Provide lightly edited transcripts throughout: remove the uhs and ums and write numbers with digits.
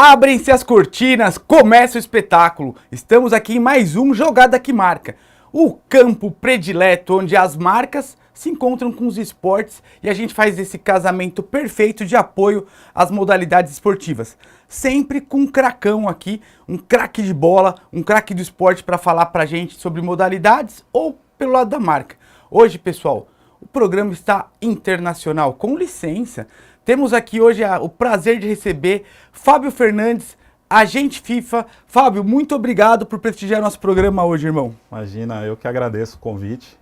Abrem-se as cortinas, começa o espetáculo. Estamos aqui em mais um Jogada que Marca. O campo predileto onde as marcas se encontram com os esportes e a gente faz esse casamento perfeito de apoio às modalidades esportivas. Sempre com um cracão aqui, um craque de bola, um craque do esporte para falar pra gente sobre modalidades ou pelo lado da marca. Hoje, pessoal, o programa está internacional, com licença. Temos aqui hoje o prazer de receber Fábio Fernandes, agente FIFA. Fábio, muito obrigado por prestigiar nosso programa hoje, irmão. Imagina, eu que agradeço o convite.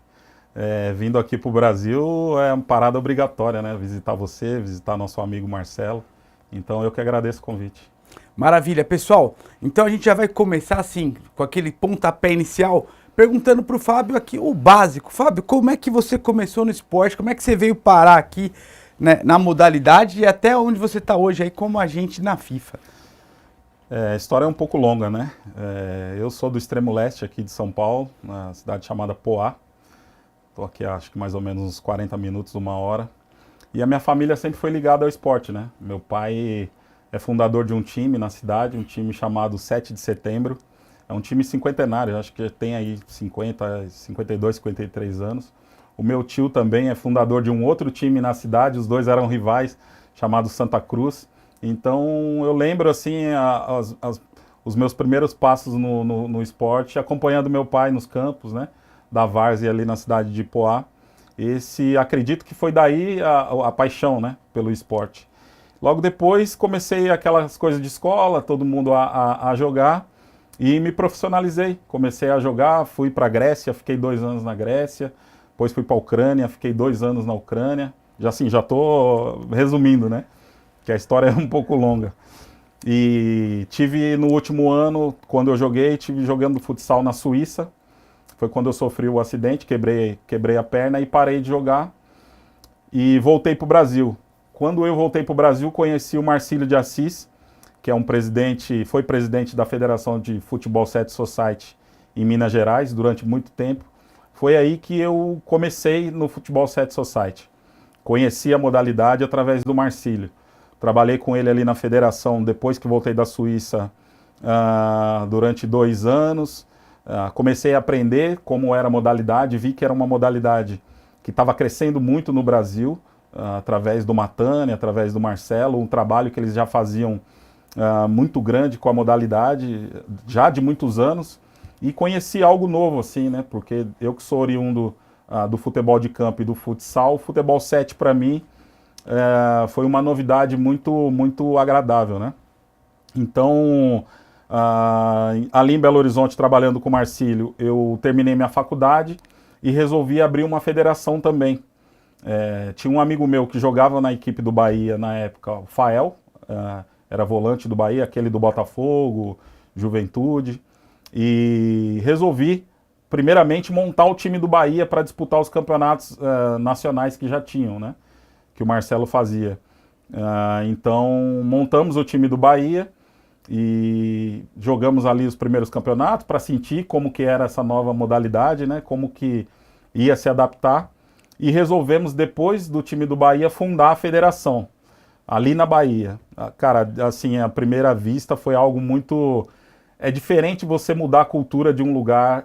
Vindo aqui para o Brasil é uma parada obrigatória, né? Visitar você, visitar nosso amigo Marcelo. Então eu que agradeço o convite. Maravilha, pessoal. Então a gente já vai começar assim, com aquele pontapé inicial, perguntando para o Fábio aqui o básico. Fábio, como é que você começou no esporte? Como é que você veio parar aqui, né, na modalidade e até onde você está hoje aí como agente na FIFA? A história é um pouco longa, né? Eu sou do extremo leste aqui de São Paulo, na cidade chamada Poá. Estou aqui acho que mais ou menos uns 40 minutos, uma hora. E a minha família sempre foi ligada ao esporte, né? Meu pai é fundador de um time na cidade, um time chamado 7 de Setembro. É um time cinquentenário, acho que tem aí 50, 52, 53 anos. O meu tio também é fundador de um outro time na cidade, os dois eram rivais, chamado Santa Cruz. Então eu lembro assim os meus primeiros passos no esporte, acompanhando meu pai nos campos, né, da várzea ali na cidade de Poá. Acredito que foi daí a paixão, né, pelo esporte. Logo depois comecei aquelas coisas de escola, todo mundo a jogar e me profissionalizei. Comecei a jogar, fui para a Grécia, fiquei 2 anos na Grécia. Depois fui para a Ucrânia, fiquei 2 anos na Ucrânia. Já assim, já estou resumindo, né? Que a história é um pouco longa. E tive no último ano, quando eu joguei, tive jogando futsal na Suíça. Foi quando eu sofri o acidente, quebrei a perna e parei de jogar. E voltei para o Brasil. Quando eu voltei para o Brasil, conheci o Marcílio de Assis, que é foi presidente da Federação de Futebol Set Society em Minas Gerais durante muito tempo. Foi aí que eu comecei no Futebol Set Society. Conheci a modalidade através do Marcílio. Trabalhei com ele ali na federação depois que voltei da Suíça durante 2 anos. Comecei a aprender como era a modalidade, vi que era uma modalidade que estava crescendo muito no Brasil, através do Matane, através do Marcelo, um trabalho que eles já faziam muito grande com a modalidade, já de muitos anos. E conheci algo novo, assim, né? Porque eu que sou oriundo do futebol de campo e do futsal, o futebol 7 para mim foi uma novidade muito, muito agradável, né? Então, ali em Belo Horizonte, trabalhando com o Marcílio, eu terminei minha faculdade e resolvi abrir uma federação também. Tinha um amigo meu que jogava na equipe do Bahia na época, o Fael, era volante do Bahia, aquele do Botafogo, Juventude. E resolvi, primeiramente, montar o time do Bahia para disputar os campeonatos nacionais que já tinham, né? Que o Marcelo fazia. Então, montamos o time do Bahia e jogamos ali os primeiros campeonatos para sentir como que era essa nova modalidade, né? Como que ia se adaptar. E resolvemos, depois do time do Bahia, fundar a federação, ali na Bahia. Cara, assim, à primeira vista foi algo muito... É diferente você mudar a cultura de um lugar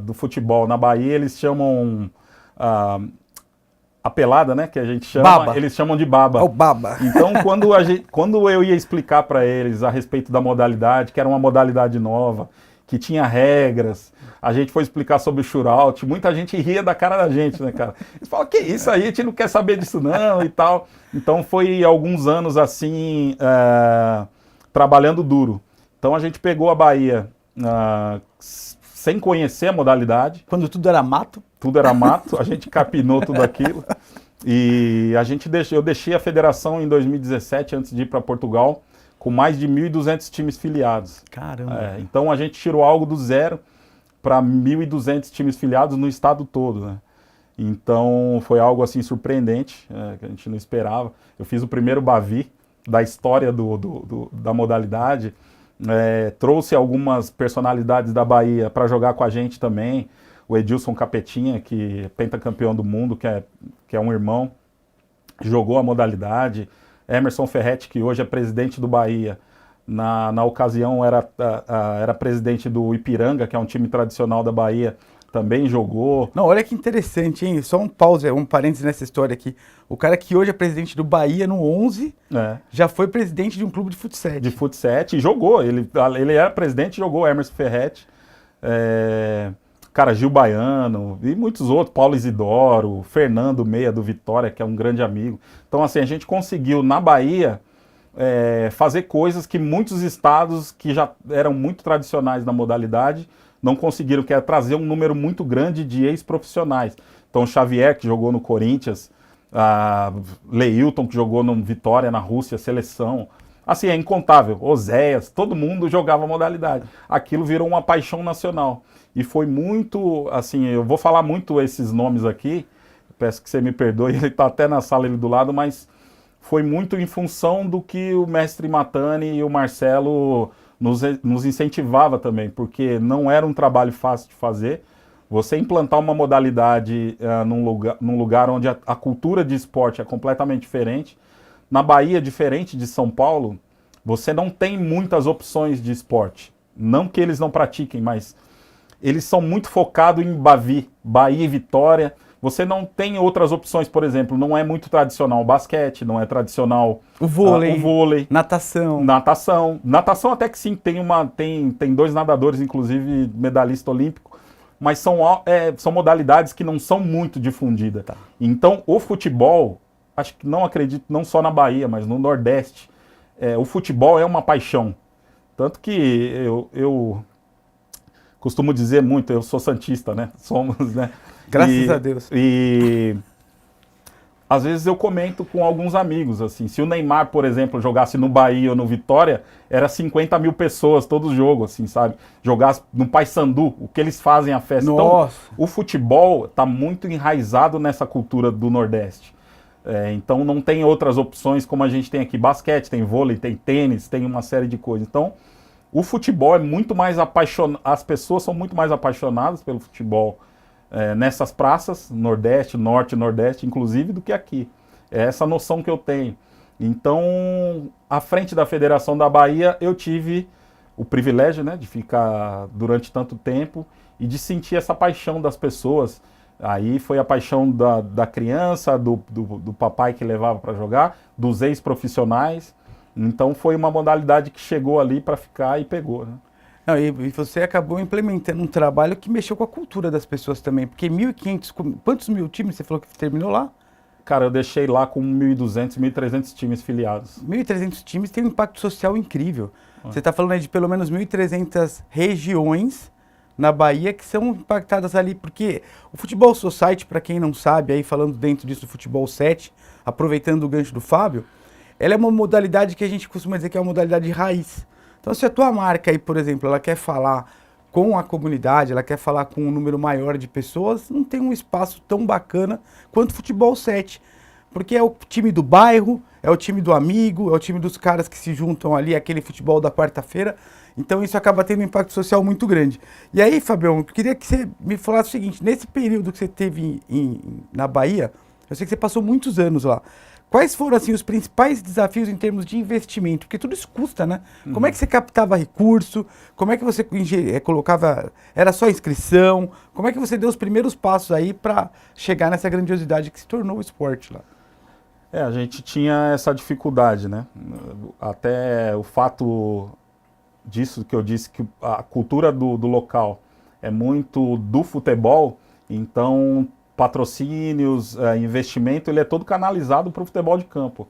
do futebol. Na Bahia eles chamam a pelada, né? Que a gente chama, Baba. eles chamam de baba. É o baba. Então quando eu ia explicar para eles a respeito da modalidade, que era uma modalidade nova, que tinha regras, a gente foi explicar sobre o shootout, muita gente ria da cara da gente, né, cara? Eles falam, que isso aí, a gente não quer saber disso não e tal. Então foi alguns anos assim, trabalhando duro. Então a gente pegou a Bahia sem conhecer a modalidade. Quando tudo era mato? Tudo era mato, a gente capinou tudo aquilo. E eu deixei a federação em 2017, antes de ir para Portugal, com mais de 1.200 times filiados. Caramba. Então a gente tirou algo do zero para 1.200 times filiados no estado todo, né? Então foi algo assim surpreendente, que a gente não esperava. Eu fiz o primeiro Bavi da história da modalidade. Trouxe algumas personalidades da Bahia para jogar com a gente também. O Edilson Capetinha, que é pentacampeão do mundo, que é um irmão, jogou a modalidade. Emerson Ferretti, que hoje é presidente do Bahia, Na ocasião era presidente do Ipiranga, que é um time tradicional da Bahia, também jogou. Não, olha que interessante, hein? Só um pause, um parênteses nessa história aqui. O cara que hoje é presidente do Bahia no 11, já foi presidente de um clube de futsal. De futsal, e jogou. Ele era presidente e jogou, Emerson Ferretti. Cara, Gil Baiano e muitos outros, Paulo Isidoro, Fernando Meia do Vitória, que é um grande amigo. Então, assim, a gente conseguiu na Bahia fazer coisas que muitos estados que já eram muito tradicionais na modalidade não conseguiram, que é trazer um número muito grande de ex-profissionais. Então, Xavier, que jogou no Corinthians, Leilton, que jogou no Vitória, na Rússia, seleção. Assim, é incontável. Oséias, todo mundo jogava modalidade. Aquilo virou uma paixão nacional. E foi muito, assim, eu vou falar muito esses nomes aqui, peço que você me perdoe, ele está até na sala ali do lado, mas foi muito em função do que o mestre Matani e o Marcelo nos incentivava também, porque não era um trabalho fácil de fazer. Você implantar uma modalidade num lugar onde a cultura de esporte é completamente diferente. Na Bahia, diferente de São Paulo, você não tem muitas opções de esporte. Não que eles não pratiquem, mas eles são muito focados em Bavi, Bahia e Vitória. Você não tem outras opções, por exemplo, não é muito tradicional o basquete, não é tradicional o vôlei, natação. Natação até que sim, tem 2 nadadores, inclusive medalhista olímpico, mas são modalidades que não são muito difundidas. Tá. Então, o futebol, acho que não acredito, não só na Bahia, mas no Nordeste, o futebol é uma paixão. Tanto que eu costumo dizer muito, eu sou santista, né? Somos, né? Graças a Deus. E às vezes eu comento com alguns amigos, assim, se o Neymar, por exemplo, jogasse no Bahia ou no Vitória, era 50 mil pessoas todo jogo, assim, sabe? Jogasse no Paysandu, o que eles fazem a festa. Nossa. Então, o futebol está muito enraizado nessa cultura do Nordeste. Então não tem outras opções como a gente tem aqui, basquete, tem vôlei, tem tênis, tem uma série de coisas. Então, o futebol é muito mais apaixonado, as pessoas são muito mais apaixonadas pelo futebol nessas praças, Nordeste, Norte, Nordeste, inclusive, do que aqui. É essa noção que eu tenho. Então, à frente da Federação da Bahia, eu tive o privilégio, né, de ficar durante tanto tempo e de sentir essa paixão das pessoas. Aí foi a paixão da criança, do papai que levava para jogar, dos ex-profissionais. Então foi uma modalidade que chegou ali para ficar e pegou, né? Não, e você acabou implementando um trabalho que mexeu com a cultura das pessoas também, porque 1.500, quantos mil times você falou que terminou lá? Cara, eu deixei lá com 1.200, 1.300 times filiados. 1.300 times tem um impacto social incrível. Você está falando aí de pelo menos 1.300 regiões na Bahia que são impactadas ali, porque o Futebol Society, para quem não sabe, aí falando dentro disso do Futebol 7, aproveitando o gancho do Fábio, ela é uma modalidade que a gente costuma dizer que é uma modalidade raiz. Então, se a tua marca aí, por exemplo, ela quer falar com a comunidade, ela quer falar com um número maior de pessoas, não tem um espaço tão bacana quanto o Futebol 7. Porque é o time do bairro, é o time do amigo, é o time dos caras que se juntam ali, aquele futebol da quarta-feira. Então isso acaba tendo um impacto social muito grande. E aí, Fabião, eu queria que você me falasse o seguinte, nesse período que você teve na Bahia, eu sei que você passou muitos anos lá, quais foram assim, os principais desafios em termos de investimento? Porque tudo isso custa, né? Como é que você captava recurso? Como é que você colocava... Era só inscrição? Como é que você deu os primeiros passos aí para chegar nessa grandiosidade que se tornou o esporte lá? A gente tinha essa dificuldade, né? Até o fato disso que eu disse, que a cultura do local é muito do futebol, então patrocínios, investimento, ele é todo canalizado para o futebol de campo.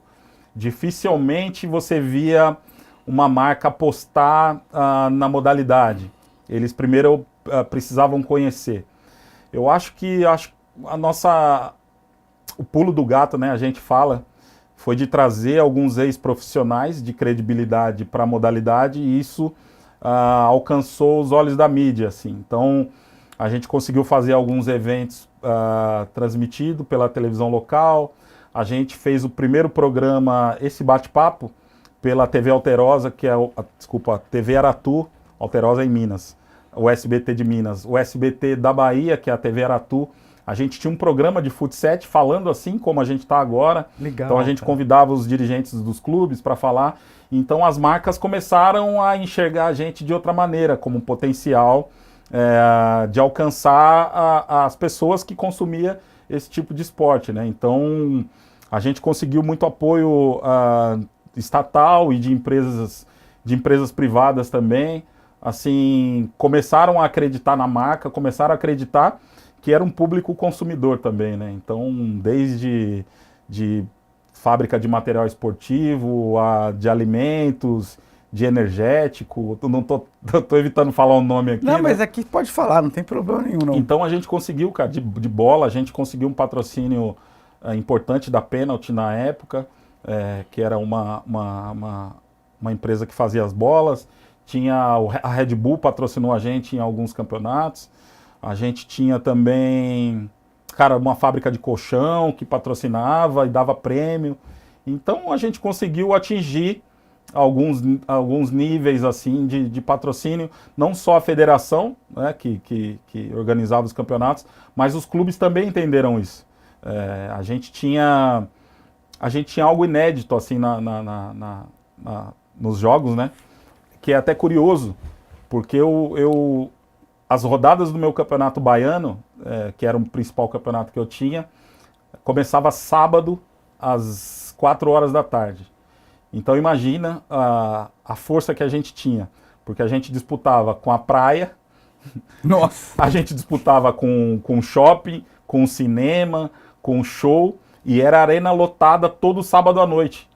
Dificilmente você via uma marca apostar na modalidade. Eles primeiro precisavam conhecer. Eu acho que o pulo do gato, né, a gente fala, foi de trazer alguns ex-profissionais de credibilidade para a modalidade e isso alcançou os olhos da mídia, assim. Então, a gente conseguiu fazer alguns eventos transmitidos pela televisão local, a gente fez o primeiro programa, esse bate-papo, pela TV Alterosa, que é TV Aratu, Alterosa em Minas, o SBT de Minas, o SBT da Bahia, que é a TV Aratu, A gente tinha um programa de futsal falando assim como a gente está agora. Legal, então a gente convidava os dirigentes dos clubes para falar. Então as marcas começaram a enxergar a gente de outra maneira, como um potencial de alcançar as pessoas que consumiam esse tipo de esporte, né? Então a gente conseguiu muito apoio estatal e de empresas privadas também. Assim, começaram a acreditar na marca, começaram a acreditar que era um público consumidor também, né? Então, desde de fábrica de material esportivo, de alimentos, de energético, não tô evitando falar o nome aqui. Não, mas né? aqui pode falar, não tem problema nenhum, não. Então a gente conseguiu, cara, de bola, a gente conseguiu um patrocínio importante da Penalty na época, que era uma empresa que fazia as bolas. Tinha a Red Bull patrocinou a gente em alguns campeonatos. A gente tinha também, cara, uma fábrica de colchão que patrocinava e dava prêmio. Então a gente conseguiu atingir alguns níveis assim de patrocínio, não só a federação, né, que organizava os campeonatos, mas os clubes também entenderam isso. A gente tinha algo inédito assim nos jogos, né, que é até curioso, porque as rodadas do meu campeonato baiano, que era o principal campeonato que eu tinha, começava sábado às 4 horas da tarde. Então imagina a força que a gente tinha, porque a gente disputava com a praia, Nossa. a gente disputava com shopping, com cinema, com show, e era arena lotada todo sábado à noite.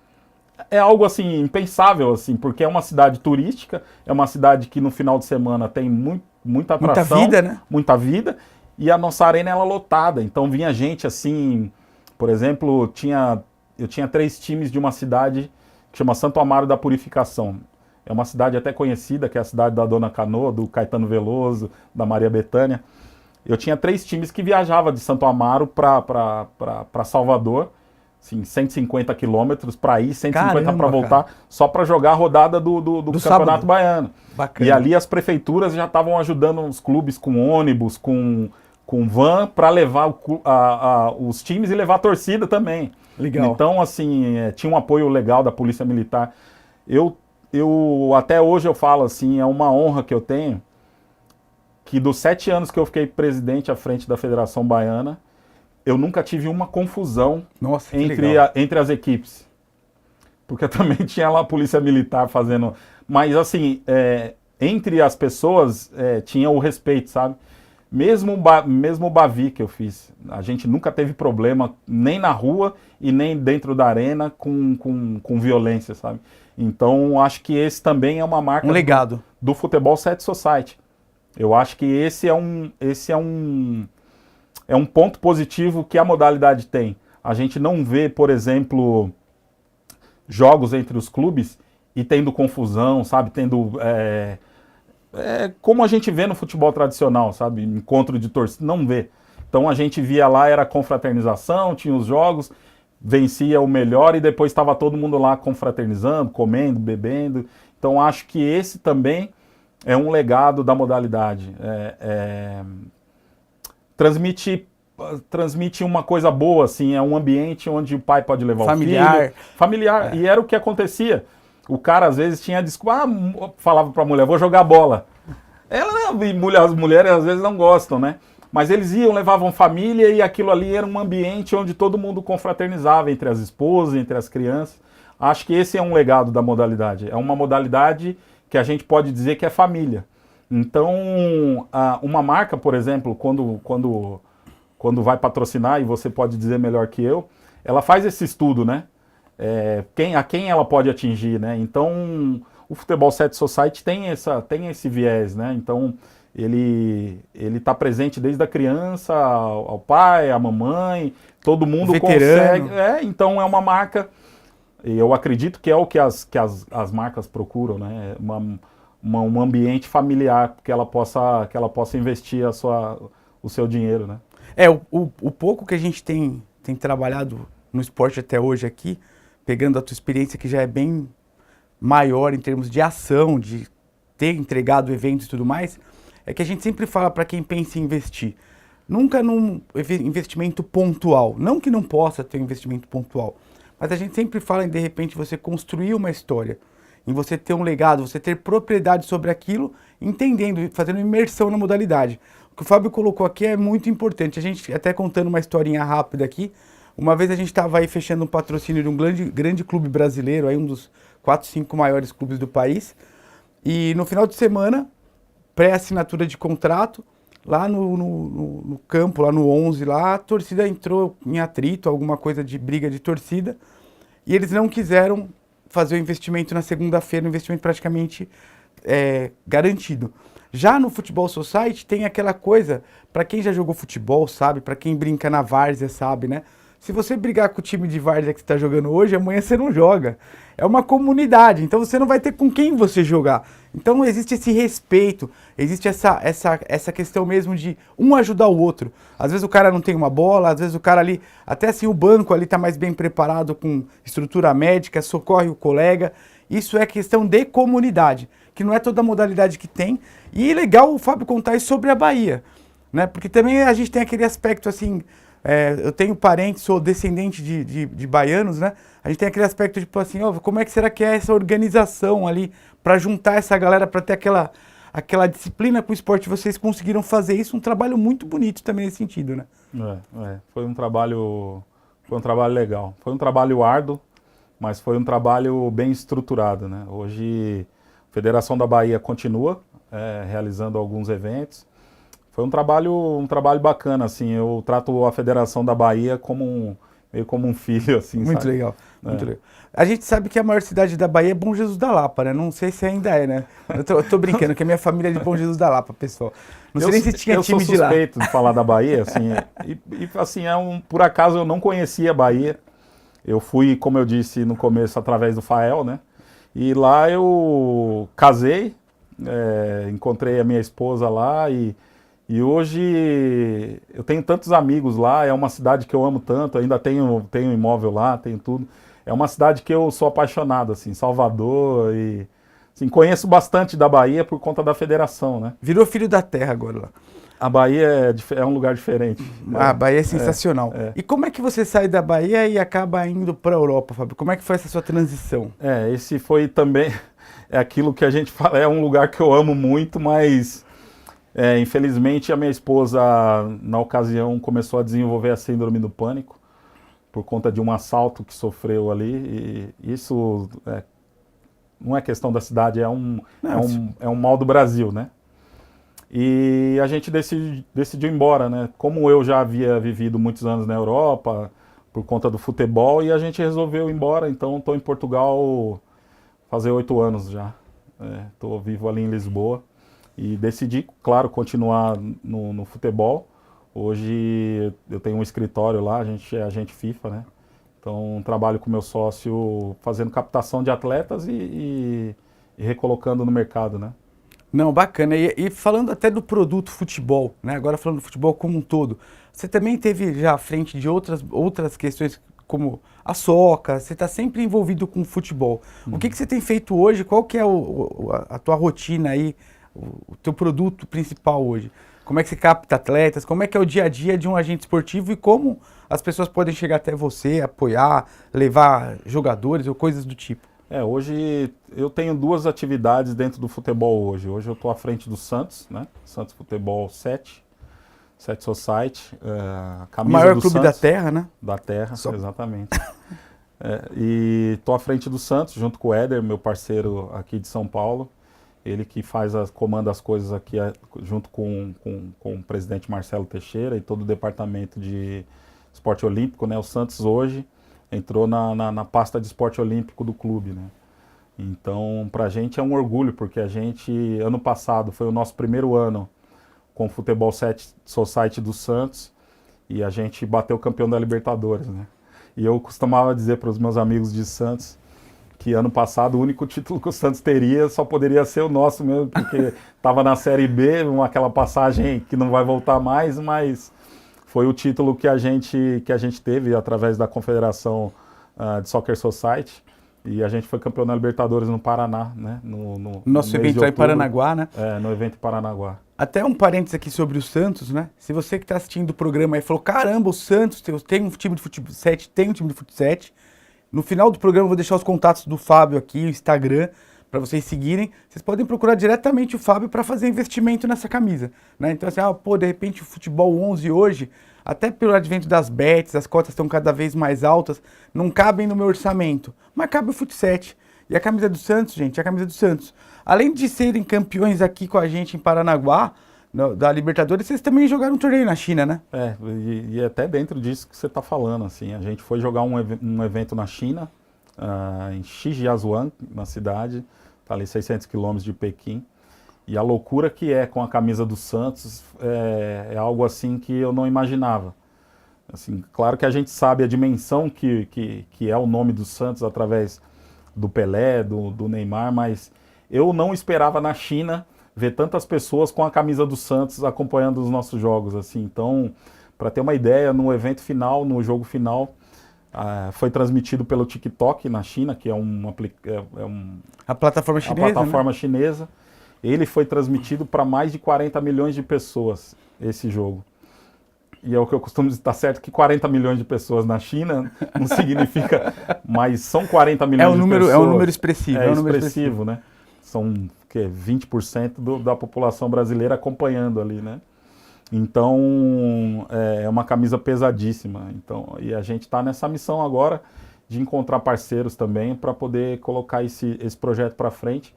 É algo assim impensável, assim, porque é uma cidade turística, é uma cidade que no final de semana tem muita atração, muita vida, né? Muita vida, e a nossa arena era lotada. Então vinha gente assim, por exemplo, eu tinha 3 times de uma cidade que chama Santo Amaro da Purificação. É uma cidade até conhecida, que é a cidade da Dona Canoa, do Caetano Veloso, da Maria Bethânia. Eu tinha 3 times que viajavam de Santo Amaro para Salvador, assim, 150 quilômetros para ir, 150 para voltar, cara. Só para jogar a rodada do Campeonato sábado. Baiano. Bacana. E ali as prefeituras já estavam ajudando os clubes com ônibus, com van, para levar os times e levar a torcida também. Legal. Então, assim, tinha um apoio legal da Polícia Militar. Eu até hoje eu falo assim, é uma honra que eu tenho, que dos 7 anos que eu fiquei presidente à frente da Federação Baiana, eu nunca tive uma confusão entre as equipes. Porque também tinha lá a Polícia Militar fazendo... Mas, assim, entre as pessoas tinha o respeito, sabe? Mesmo o Bavi que eu fiz, a gente nunca teve problema nem na rua e nem dentro da arena com violência, sabe? Então, acho que esse também é uma marca legado do Futebol Set Society. Eu acho que esse é um ponto positivo que a modalidade tem. A gente não vê, por exemplo, jogos entre os clubes e tendo confusão, sabe? Tendo... como a gente vê no futebol tradicional, sabe? Encontro de torcida, não vê. Então a gente via lá, era confraternização, tinha os jogos, vencia o melhor e depois estava todo mundo lá confraternizando, comendo, bebendo. Então acho que esse também é um legado da modalidade. Transmite uma coisa boa, assim, é um ambiente onde o pai pode levar o filho. Familiar. E era o que acontecia. O cara, às vezes, tinha desculpa, falava pra mulher, vou jogar bola. As mulheres, às vezes, não gostam, né? Mas eles iam, levavam família e aquilo ali era um ambiente onde todo mundo confraternizava entre as esposas, entre as crianças. Acho que esse é um legado da modalidade. É uma modalidade que a gente pode dizer que é família. Então, uma marca, por exemplo, quando vai patrocinar, e você pode dizer melhor que eu, ela faz esse estudo, né? A quem ela pode atingir, né? Então, o Futebol Set Society tem esse viés, né? Então, ele está presente desde a criança ao pai, à mamãe, todo mundo veterano. consegue. Então, é uma marca, e eu acredito que é o que as marcas procuram, né? Um ambiente familiar que ela possa investir o seu dinheiro, né? O pouco que a gente tem trabalhado no esporte até hoje aqui, pegando a tua experiência que já é bem maior em termos de ação, de ter entregado eventos e tudo mais, é que a gente sempre fala para quem pensa em investir, nunca num investimento pontual. Não que não possa ter um investimento pontual, mas a gente sempre fala em, de repente, você construir uma história, em você ter um legado, você ter propriedade sobre aquilo, entendendo, fazendo imersão na modalidade. O que o Fábio colocou aqui é muito importante. A gente, até contando uma historinha rápida aqui, uma vez a gente estava aí fechando um patrocínio de um grande clube brasileiro, aí um dos 4, 5 maiores clubes do país, e no final de semana, pré-assinatura de contrato, lá no campo, lá no 11, lá, a torcida entrou em atrito, alguma coisa de briga de torcida, e eles não quiseram fazer o investimento na segunda-feira, um investimento praticamente garantido. Já no Futebol Society tem aquela coisa, para quem já jogou futebol sabe, para quem brinca na várzea sabe, né? Se você brigar com o time de várzea que você está jogando hoje, amanhã você não joga. É uma comunidade, então você não vai ter com quem você jogar. Então existe esse respeito, existe essa questão mesmo de um ajudar o outro. Às vezes o cara não tem uma bola, às vezes o cara ali, até assim o banco ali está mais bem preparado com estrutura médica, socorre o colega. Isso é questão de comunidade, que não é toda modalidade que tem. E legal o Fábio contar isso sobre a Bahia, né? Porque também a gente tem aquele aspecto assim... eu tenho parentes, sou descendente de baianos, né? A gente tem aquele aspecto de, tipo assim, ó, como é que será que é essa organização ali para juntar essa galera, para ter aquela disciplina com o esporte? Vocês conseguiram fazer isso, um trabalho muito bonito também nesse sentido, né? Foi um trabalho legal. Foi um trabalho árduo, mas foi um trabalho bem estruturado, né? Hoje a Federação da Bahia continua realizando alguns eventos. Foi um trabalho bacana, assim. Eu trato a Federação da Bahia meio como um filho, assim, muito sabe? Legal, muito legal. A gente sabe que a maior cidade da Bahia é Bom Jesus da Lapa, né? Não sei se ainda é, né? Eu tô brincando, que a minha família é de Bom Jesus da Lapa, pessoal. Não sei nem se tinha time de lá. Eu sou suspeito de falar da Bahia, assim, assim, por acaso eu não conhecia a Bahia. Eu fui, como eu disse no começo, através do Fael, né? E lá eu casei, encontrei a minha esposa lá e hoje eu tenho tantos amigos lá, é uma cidade que eu amo tanto, ainda tenho imóvel lá, tenho tudo. É uma cidade que eu sou apaixonado, assim, Salvador e... Assim, conheço bastante da Bahia por conta da federação, né? Virou filho da terra agora lá. A Bahia é um lugar diferente. A Bahia é sensacional. E como é que você sai da Bahia e acaba indo para a Europa, Fábio? Como é que foi essa sua transição? Esse foi também... É aquilo que a gente fala, é um lugar que eu amo muito, mas... infelizmente a minha esposa, na ocasião, começou a desenvolver a síndrome do pânico por conta de um assalto que sofreu ali, e isso não é questão da cidade, é um mal do Brasil, né? E a gente decidiu ir embora, né? Como eu já havia vivido muitos anos na Europa, por conta do futebol, e a gente resolveu ir embora, então estou em Portugal fazer 8 anos já. Estou vivo ali em Lisboa. E decidi, claro, continuar no futebol. Hoje eu tenho um escritório lá, a gente é agente FIFA, né? Então trabalho com meu sócio fazendo captação de atletas e recolocando no mercado, né? Não, bacana. E falando até do produto futebol, né? Agora falando do futebol como um todo, você também teve já à frente de outras questões como a soca, você está sempre envolvido com futebol. O que você tem feito hoje? Qual que é a tua rotina aí? O teu produto principal hoje? Como é que você capta atletas? Como é que é o dia a dia de um agente esportivo e como as pessoas podem chegar até você, apoiar, levar jogadores ou coisas do tipo? Hoje eu tenho 2 atividades dentro do futebol hoje. Hoje eu estou à frente do Santos, né? Santos Futebol 7 Society, camisa o maior do clube Santos, da Terra, né? Da Terra, exatamente. E estou à frente do Santos, junto com o Éder, meu parceiro aqui de São Paulo. Ele que comanda as coisas aqui junto com o presidente Marcelo Teixeira e todo o departamento de esporte olímpico, né? O Santos hoje entrou na pasta de esporte olímpico do clube, né? Então, pra gente é um orgulho, porque a gente, ano passado, foi o nosso primeiro ano com o Futebol 7 Society do Santos e a gente bateu o campeão da Libertadores, né? E eu costumava dizer para os meus amigos de Santos que ano passado o único título que o Santos teria só poderia ser o nosso mesmo, porque estava na Série B, aquela passagem que não vai voltar mais, mas foi o título que a gente teve através da Confederação de Soccer Society, e a gente foi campeão da Libertadores no Paraná, né? Nosso evento lá em Paranaguá, né? No evento em Paranaguá. Até um parênteses aqui sobre o Santos, né? Se você que está assistindo o programa aí falou, caramba, o Santos tem um time de futebol 7, tem um time de futebol 7. No final do programa eu vou deixar os contatos do Fábio aqui, o Instagram, para vocês seguirem. Vocês podem procurar diretamente o Fábio para fazer investimento nessa camisa, né? Então assim, de repente o futebol 11 hoje, até pelo advento das bets, as cotas estão cada vez mais altas, não cabem no meu orçamento, mas cabe o Fut 7. E a camisa do Santos, gente, a camisa do Santos. Além de serem campeões aqui com a gente em Paranaguá, da Libertadores, vocês também jogaram um torneio na China, né? E até dentro disso que você está falando, assim, a gente foi jogar um evento na China, em Shijiazhuang, na cidade, tá ali 600 quilômetros de Pequim, e a loucura que é com a camisa do Santos é algo assim que eu não imaginava. Assim, claro que a gente sabe a dimensão que é o nome do Santos através do Pelé, do Neymar, mas eu não esperava na China ver tantas pessoas com a camisa do Santos acompanhando os nossos jogos, assim. Então, para ter uma ideia, no evento final, no jogo final, foi transmitido pelo TikTok na China, que é a plataforma chinesa, a plataforma chinesa. Ele foi transmitido para mais de 40 milhões de pessoas, esse jogo. E é o que eu costumo dizer, tá certo que 40 milhões de pessoas na China não significa, mas são 40 milhões de pessoas. É um número expressivo. É expressivo, né? São 20% da população brasileira acompanhando ali, né? Então, é uma camisa pesadíssima. Então, e a gente está nessa missão agora de encontrar parceiros também para poder colocar esse projeto para frente.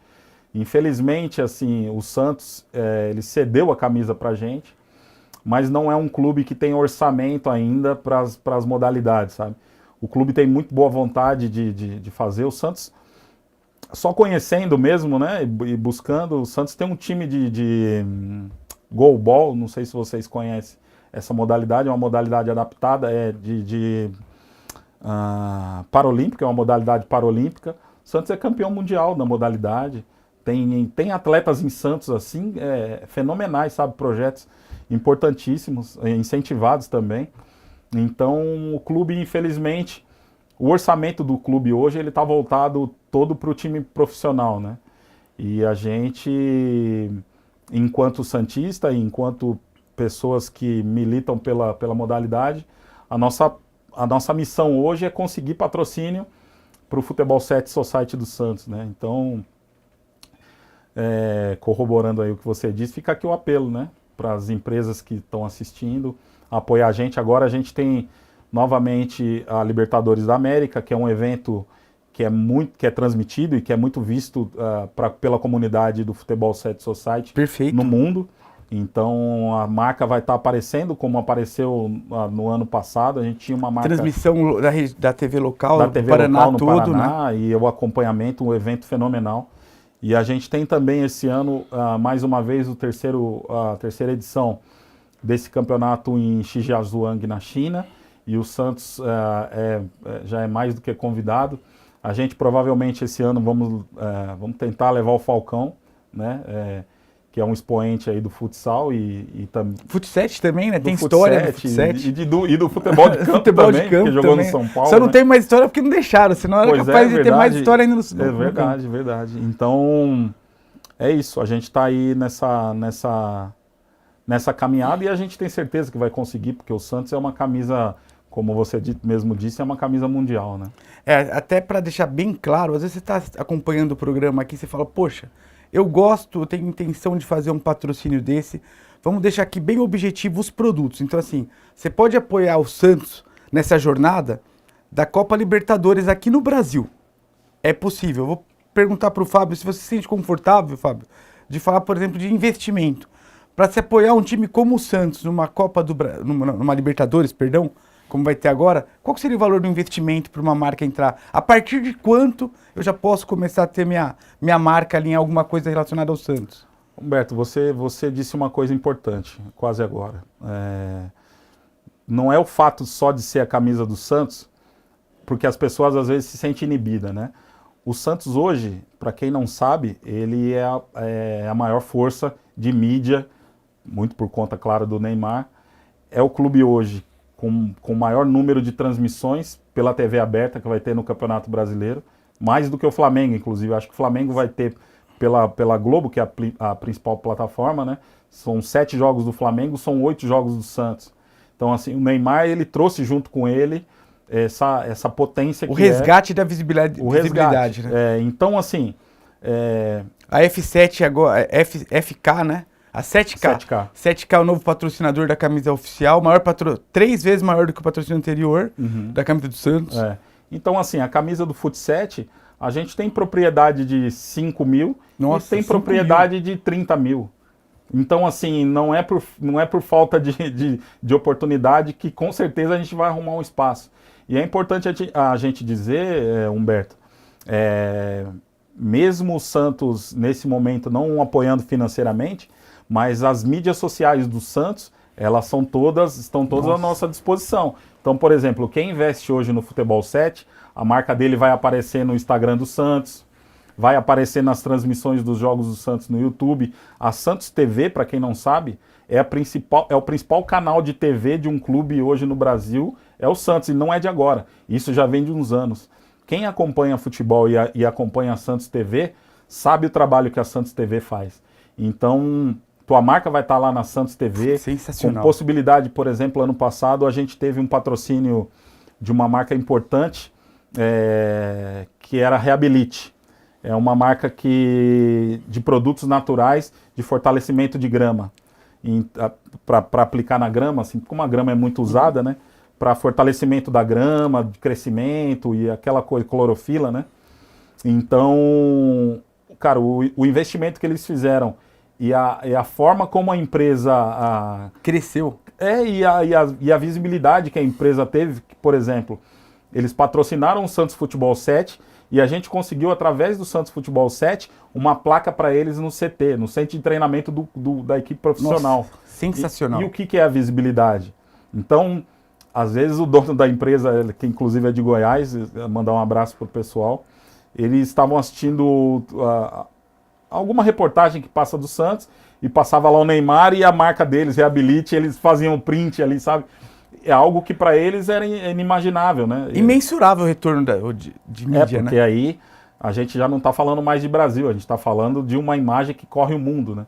Infelizmente, assim, o Santos, ele cedeu a camisa para a gente, mas não é um clube que tem orçamento ainda para as modalidades, sabe? O clube tem muito boa vontade de fazer. O Santos, só conhecendo mesmo, né, e buscando, o Santos tem um time de goalball, não sei se vocês conhecem essa modalidade, é uma modalidade adaptada, paralímpica, é uma modalidade paralímpica. O Santos é campeão mundial da modalidade. Tem atletas em Santos assim, fenomenais, sabe, projetos importantíssimos, incentivados também. Então o clube, infelizmente, o orçamento do clube hoje ele está voltado todo para o time profissional, né? E a gente, enquanto santista, enquanto pessoas que militam pela modalidade, a nossa missão hoje é conseguir patrocínio para o Futebol 7 Society do Santos, né? Então, corroborando aí o que você disse, fica aqui o apelo, né, para as empresas que estão assistindo, apoiar a gente. Agora a gente tem novamente a Libertadores da América, que é um evento que é transmitido e que é muito visto pela comunidade do Futebol 7 Society. Perfeito. No mundo. Então a marca vai estar aparecendo como apareceu no ano passado. A gente tinha uma marca... Transmissão da TV local, da TV local no todo, Paraná, né? E o acompanhamento, um evento fenomenal. E a gente tem também esse ano, mais uma vez, a terceira edição desse campeonato em Shijiazhuang, na China. E o Santos já é mais do que convidado. A gente provavelmente esse ano vamos tentar levar o Falcão, né? Que é um expoente aí do futsal e também... Fut 7 também, né? Tem história do Fut 7. E do futebol de campo futebol também, de campo que jogou também. no São Paulo. Só não né? tem mais história porque não deixaram, senão era capaz de ter mais história ainda no É verdade, verdade. Então, é isso. A gente está aí nessa caminhada e a gente tem certeza que vai conseguir, porque o Santos é uma camisa, como você mesmo disse, é uma camisa mundial, né? Até para deixar bem claro, às vezes você está acompanhando o programa aqui e você fala, poxa, eu tenho intenção de fazer um patrocínio desse, vamos deixar aqui bem objetivo os produtos. Então assim, você pode apoiar o Santos nessa jornada da Copa Libertadores aqui no Brasil. É possível. Eu vou perguntar para o Fábio se você se sente confortável, Fábio, de falar, por exemplo, de investimento. Para se apoiar um time como o Santos numa numa Libertadores, perdão, como vai ter agora, qual seria o valor do investimento para uma marca entrar? A partir de quanto eu já posso começar a ter minha marca ali em alguma coisa relacionada ao Santos? Humberto, você disse uma coisa importante, quase agora. Não é o fato só de ser a camisa do Santos, porque as pessoas às vezes se sentem inibidas, né? O Santos hoje, para quem não sabe, ele é a maior força de mídia, muito por conta, claro, do Neymar. É o clube hoje com o maior número de transmissões pela TV aberta que vai ter no Campeonato Brasileiro, mais do que o Flamengo, inclusive. Eu acho que o Flamengo vai ter pela Globo, que é a principal plataforma, né? São 7 jogos do Flamengo, são 8 jogos do Santos. Então, assim, o Neymar, ele trouxe junto com ele essa potência o resgate da visibilidade, né? Então, assim... A F7 agora, FK, né? A 7K. 7K é o novo patrocinador da camisa oficial, 3 vezes maior do que o patrocínio anterior da camisa do Santos. Então, assim, a camisa do Fut7, a gente tem propriedade de 5 mil e tem propriedade de 30 mil. Então, assim, não é por falta de oportunidade que com certeza a gente vai arrumar um espaço. E é importante a gente dizer, Humberto, mesmo o Santos, nesse momento, não apoiando financeiramente, mas as mídias sociais do Santos, elas estão todas à nossa disposição. Então, por exemplo, quem investe hoje no Futebol 7, a marca dele vai aparecer no Instagram do Santos, vai aparecer nas transmissões dos jogos do Santos no YouTube. A Santos TV, para quem não sabe, é o principal canal de TV de um clube hoje no Brasil, é o Santos, e não é de agora. Isso já vem de uns anos. Quem acompanha futebol e acompanha a Santos TV, sabe o trabalho que a Santos TV faz. Então, tua marca vai estar lá na Santos TV. Sensacional. Com possibilidade, por exemplo, ano passado a gente teve um patrocínio de uma marca importante, que era a Reabilite. É uma marca de produtos naturais de fortalecimento de grama. Para aplicar na grama, assim, como a grama é muito usada, né? Para fortalecimento da grama, de crescimento e aquela coisa, clorofila, né? Então, cara, o investimento que eles fizeram e a forma como a empresa cresceu. E a visibilidade que a empresa teve, por exemplo, eles patrocinaram o Santos Futebol 7 e a gente conseguiu, através do Santos Futebol 7, uma placa para eles no CT, no centro de treinamento da equipe profissional. Nossa, sensacional. E o que é a visibilidade? Então, às vezes o dono da empresa, que inclusive é de Goiás, mandar um abraço pro pessoal, eles estavam assistindo alguma reportagem que passa do Santos e passava lá o Neymar e a marca deles, Reabilite, eles faziam print ali, sabe? É algo que para eles era inimaginável, né? Imensurável o retorno de mídia, porque aí a gente já não está falando mais de Brasil, a gente está falando de uma imagem que corre o mundo, né?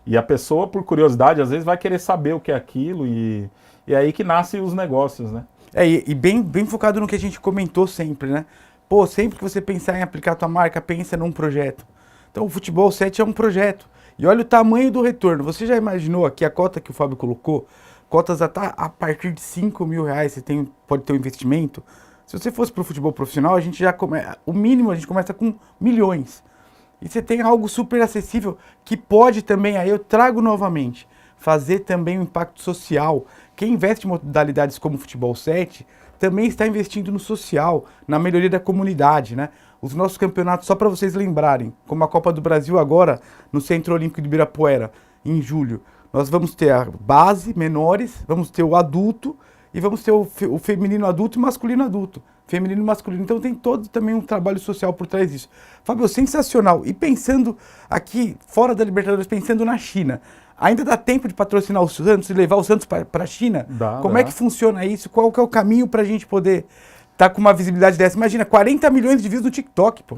E a pessoa, por curiosidade, às vezes vai querer saber o que é aquilo e é aí que nascem os negócios, né? E bem focado no que a gente comentou sempre, né? Pô, sempre que você pensar em aplicar a tua marca, pensa num projeto. Então o Futebol 7 é um projeto. E olha o tamanho do retorno. Você já imaginou aqui a cota que o Fábio colocou? Cotas a partir de 5 mil reais você pode ter um investimento. Se você fosse para o futebol profissional, a gente já o mínimo a gente começa com milhões. E você tem algo super acessível que pode também, aí eu trago novamente, fazer também um impacto social. Quem investe em modalidades como o Futebol 7 também está investindo no social, na melhoria da comunidade, né? Os nossos campeonatos, só para vocês lembrarem, como a Copa do Brasil agora, no Centro Olímpico de Ibirapuera, em julho, nós vamos ter a base, menores, vamos ter o adulto e vamos ter o feminino adulto e masculino adulto. Feminino e masculino. Então tem todo também um trabalho social por trás disso. Fábio, sensacional. E pensando aqui, fora da Libertadores, pensando na China, ainda dá tempo de patrocinar o Santos e levar o Santos para a China? Como é que funciona isso? Qual que é o caminho para a gente poder estar com uma visibilidade dessa? Imagina, 40 milhões de views no TikTok, pô.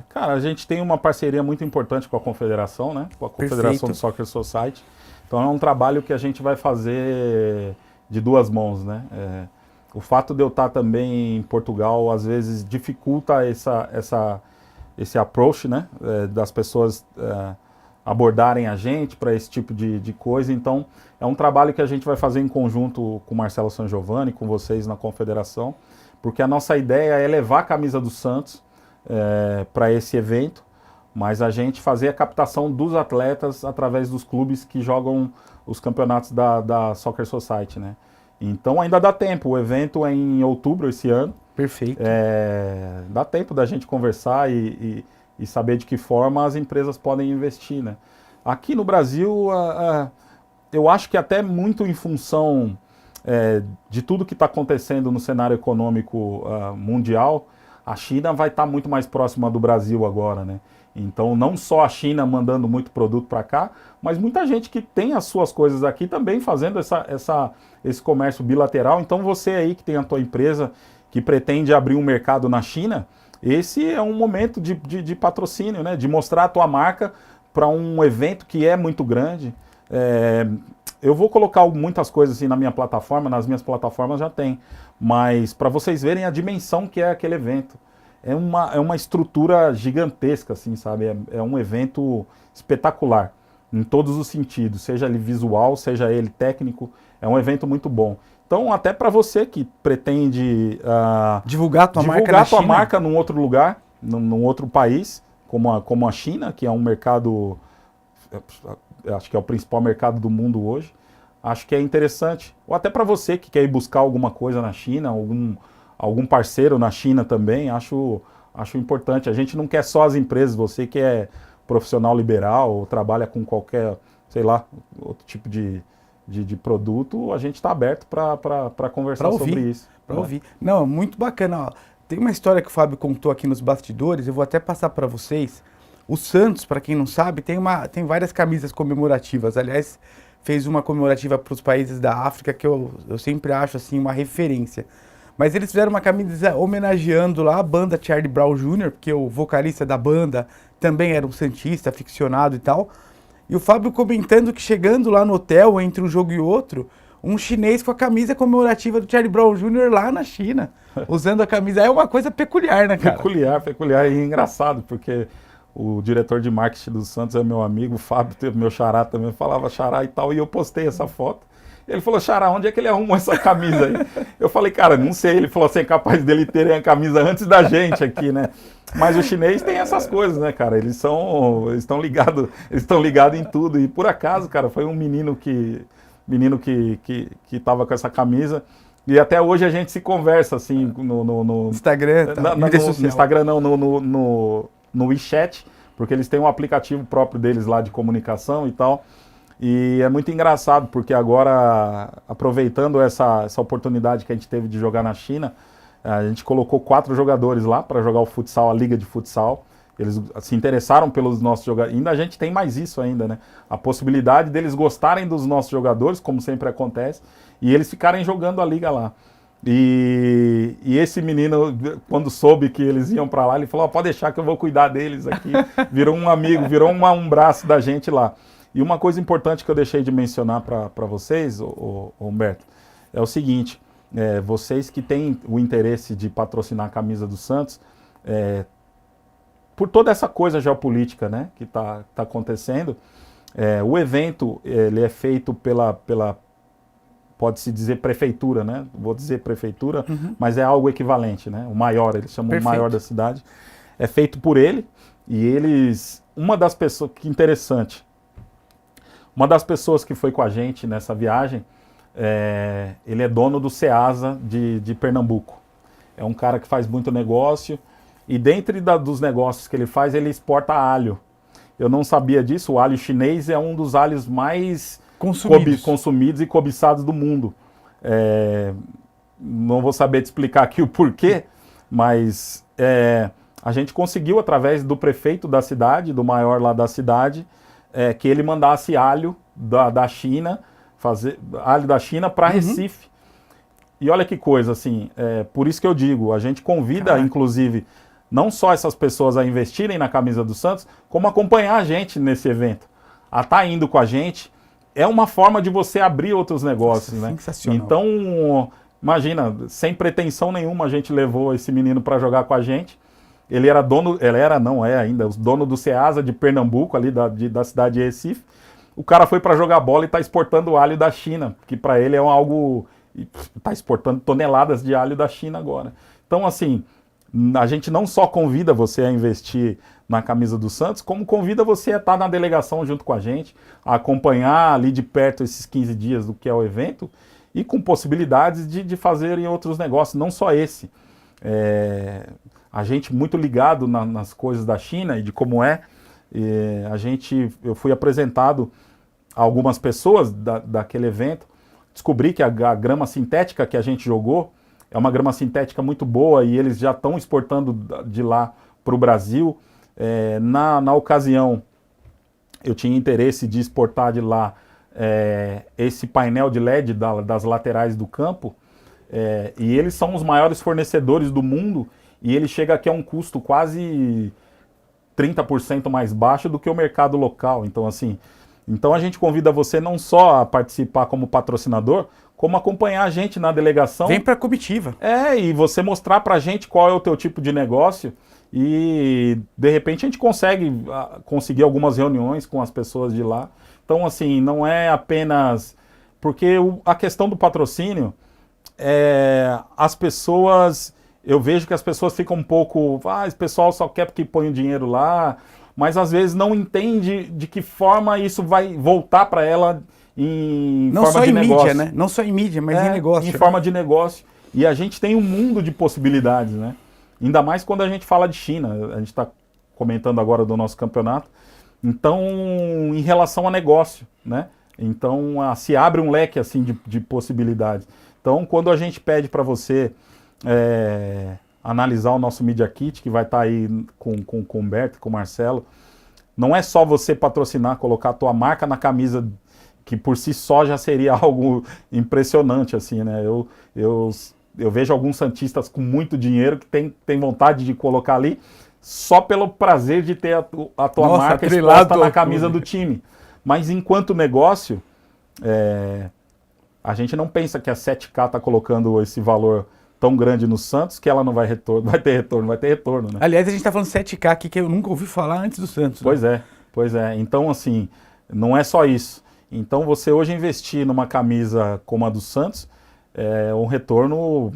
Cara, a gente tem uma parceria muito importante com a Confederação, né? Com a Confederação do Soccer Society. Então é um trabalho que a gente vai fazer de duas mãos, né? O fato de eu estar também em Portugal, às vezes, dificulta esse approach, né? Das pessoas abordarem a gente para esse tipo de coisa. Então, é um trabalho que a gente vai fazer em conjunto com o Marcelo Sangiovanni, com vocês na Confederação, porque a nossa ideia é levar a camisa do Santos para esse evento, mas a gente fazer a captação dos atletas através dos clubes que jogam os campeonatos da Soccer Society, né? Então ainda dá tempo, o evento é em outubro esse ano. Perfeito. Dá tempo da gente conversar e saber de que forma as empresas podem investir, né? Aqui no Brasil, eu acho que até muito em função de tudo que está acontecendo no cenário econômico mundial, a China vai estar muito mais próxima do Brasil agora, né? Então, não só a China mandando muito produto para cá, mas muita gente que tem as suas coisas aqui também fazendo esse comércio bilateral. Então, você aí que tem a tua empresa que pretende abrir um mercado na China, esse é um momento de patrocínio, né? De mostrar a tua marca para um evento que é muito grande. Eu vou colocar muitas coisas assim na minha plataforma, nas minhas plataformas já tem, mas para vocês verem a dimensão que é aquele evento. É uma estrutura gigantesca, assim, sabe? É um evento espetacular, em todos os sentidos, seja ele visual, seja ele técnico, é um evento muito bom. Então, até para você que pretende divulgar tua marca num outro lugar, num outro país, como a China, que é um mercado, acho que é o principal mercado do mundo hoje, acho que é interessante. Ou até para você que quer ir buscar alguma coisa na China, algum parceiro na China também, acho importante. A gente não quer só as empresas, você que é profissional liberal ou trabalha com qualquer, sei lá, outro tipo de produto, a gente está aberto para conversar sobre isso. Para ouvir. Não, muito bacana. Ó. Tem uma história que o Fábio contou aqui nos bastidores, eu vou até passar para vocês. O Santos, para quem não sabe, tem várias camisas comemorativas. Aliás, fez uma comemorativa para os países da África que eu sempre acho assim uma referência. Mas eles fizeram uma camisa homenageando lá a banda Charlie Brown Jr., porque o vocalista da banda também era um santista, aficionado e tal. E o Fábio comentando que chegando lá no hotel, entre um jogo e outro, um chinês com a camisa comemorativa do Charlie Brown Jr. lá na China, usando a camisa. É uma coisa peculiar, né, cara? Peculiar e engraçado, porque o diretor de marketing do Santos é meu amigo, o Fábio, meu xará também, falava xará e tal, e eu postei essa foto. Ele falou, xará, onde é que ele arrumou essa camisa aí? Eu falei, cara, não sei. Ele falou assim, é capaz dele terem a camisa antes da gente aqui, né? Mas o chinês tem essas coisas, né, cara? Eles estão ligados em tudo. E por acaso, cara, foi um menino que tava com essa camisa. E até hoje a gente se conversa, assim, no Instagram, no Instagram não, no WeChat, porque eles têm um aplicativo próprio deles lá de comunicação e tal. E é muito engraçado, porque agora, aproveitando essa oportunidade que a gente teve de jogar na China, a gente colocou 4 jogadores lá para jogar o futsal, a liga de futsal. Eles se interessaram pelos nossos jogadores. Ainda a gente tem mais isso ainda, né? A possibilidade deles gostarem dos nossos jogadores, como sempre acontece, e eles ficarem jogando a liga lá. E esse menino, quando soube que eles iam para lá, ele falou, pode deixar que eu vou cuidar deles aqui. Virou um amigo, virou um braço da gente lá. E uma coisa importante que eu deixei de mencionar para vocês, Humberto, é o seguinte, vocês que têm o interesse de patrocinar a camisa do Santos, por toda essa coisa geopolítica, né, que está acontecendo, o evento ele é feito pela pode-se dizer prefeitura, né? Vou dizer prefeitura, mas é algo equivalente, né? O maior, eles chamam o maior da cidade. É feito por ele e eles... Uma das pessoas... Que interessante. Uma das pessoas que foi com a gente nessa viagem, ele é dono do Ceasa de Pernambuco. É um cara que faz muito negócio e dentre dos negócios que ele faz, ele exporta alho. Eu não sabia disso, o alho chinês é um dos alhos mais consumidos e cobiçados do mundo. Não vou saber te explicar aqui o porquê, mas a gente conseguiu, através do prefeito da cidade, do maior lá da cidade, que ele mandasse alho da China, alho da China para Recife. E olha que coisa, assim, por isso que eu digo, a gente convida, inclusive, não só essas pessoas a investirem na camisa do Santos, como acompanhar a gente nesse evento. A estar indo com a gente é uma forma de você abrir outros negócios, né? Sensacional. Então, imagina, sem pretensão nenhuma, a gente levou esse menino para jogar com a gente. Ele era dono, não é ainda, o dono do Ceasa de Pernambuco, ali da cidade de Recife. O cara foi para jogar bola e está exportando alho da China, que para ele é algo... Está exportando toneladas de alho da China agora. Então, assim, a gente não só convida você a investir na camisa do Santos, como convida você a estar na delegação junto com a gente, a acompanhar ali de perto esses 15 dias do que é o evento e com possibilidades de fazerem outros negócios, não só esse. A gente muito ligado nas coisas da China e de como é. Eu fui apresentado a algumas pessoas daquele evento, descobri que a grama sintética que a gente jogou é uma grama sintética muito boa e eles já estão exportando de lá para o Brasil. Na ocasião, eu tinha interesse de exportar de lá esse painel de LED das laterais do campo, e eles são os maiores fornecedores do mundo e ele chega aqui a um custo quase 30% mais baixo do que o mercado local. Então, assim, então a gente convida você não só a participar como patrocinador, como acompanhar a gente na delegação. Vem para a comitiva. E você mostrar pra gente qual é o teu tipo de negócio e, de repente, a gente conseguir algumas reuniões com as pessoas de lá. Então, assim, não é apenas... Porque a questão do patrocínio, as pessoas... Eu vejo que as pessoas ficam um pouco... esse pessoal só quer que põe o dinheiro lá, mas às vezes não entende de que forma isso vai voltar para ela em não forma só de em negócio. mídia, né? Não só em mídia, mas em negócio. Em forma de negócio. E a gente tem um mundo de possibilidades, né? Ainda mais quando a gente fala de China. A gente está comentando agora do nosso campeonato. Então, em relação a negócio, né? Então, se abre um leque assim de possibilidades. Então, quando a gente pede para você analisar o nosso Media Kit, que vai estar aí com o Humberto, com o Marcelo, não é só você patrocinar, colocar a tua marca na camisa, que por si só já seria algo impressionante, assim, né? Eu vejo alguns santistas com muito dinheiro que tem vontade de colocar ali só pelo prazer de ter a tua marca exposta na camisa do time. Mas enquanto negócio, a gente não pensa que a 7K está colocando esse valor tão grande no Santos que ela não vai ter retorno, né? Aliás, a gente está falando 7K aqui que eu nunca ouvi falar antes do Santos. Né? Pois é. Então, assim, não é só isso. Então, você hoje investir numa camisa como a do Santos é um retorno